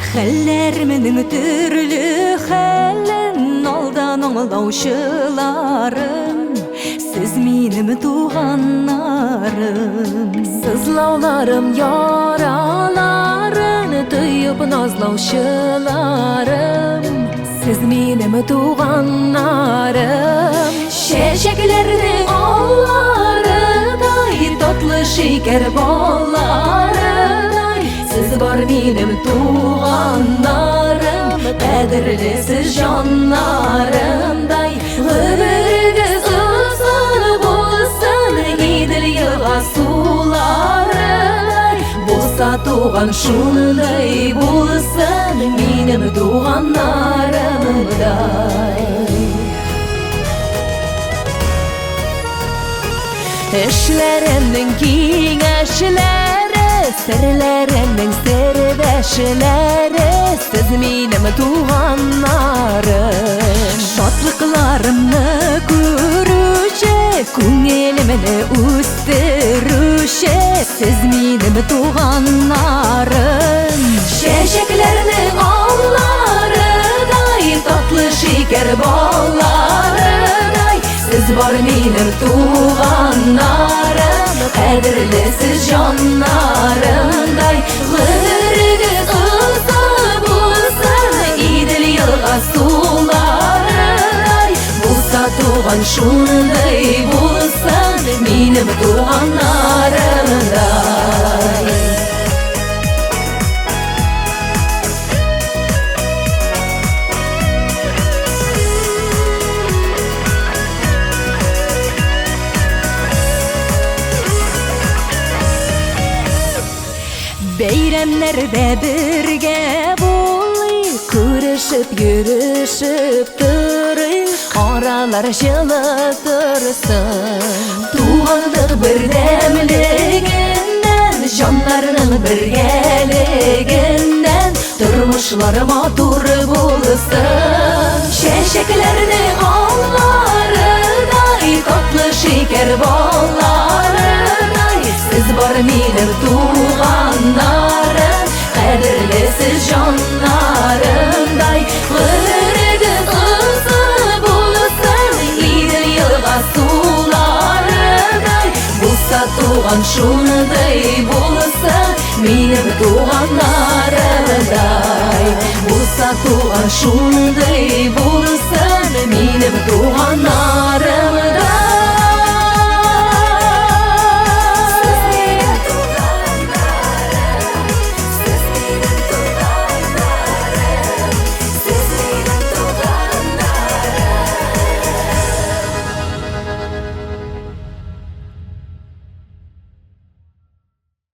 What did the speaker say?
Хәлләремнең төрле хәлен алдан аңлаучыларым, сез минем туганнарым. Сызлауларым яраларын тыйып назлаучыларым, сез минем туганнарым. Чәчәкләрнең алларыдай, татлы шикәр балларыдай, сез бар минем туганнарым, кадерле сез җаннарымдай. Гомерегез озын булсын, Идел елга суларыдай, булса туган шундый булсын, минем туганнарымдай. Эшләремнең киңәшләре, серләремнең сердәшләре, сез минем туганнарым. Шатлыкларымны күрүче, күңелемне үстерүче, сез минем туганнарым. Чәчәкләрнең алларыдай, татлы шикәр балларыдай, сез бар минем туганнарым, кадерле сез җаннарымдай. Гомерегез озын булсын, Идел елга суларыдай, булса туган шундый булсын, минем туганнарымдай. Бәйрәмнәрдә бергә булыйк, күрешеп, йөрешеп торыйк, аралар җылы торсын. Тугандык бердәмлегеннән, җаннарның бергәлегеннән, тормышлар матур булсын. Чәчәкләрнең алларыдай, татлы шикәр балларыдай, сез бар минем туганнарым, кадерле сез җаннарымдай. Гомерегез озын булсын, Идел елга суларыдай, булса туган шундый булсын, минем туганнарымдай. Булса туган шундый булсын, минем туганнарым.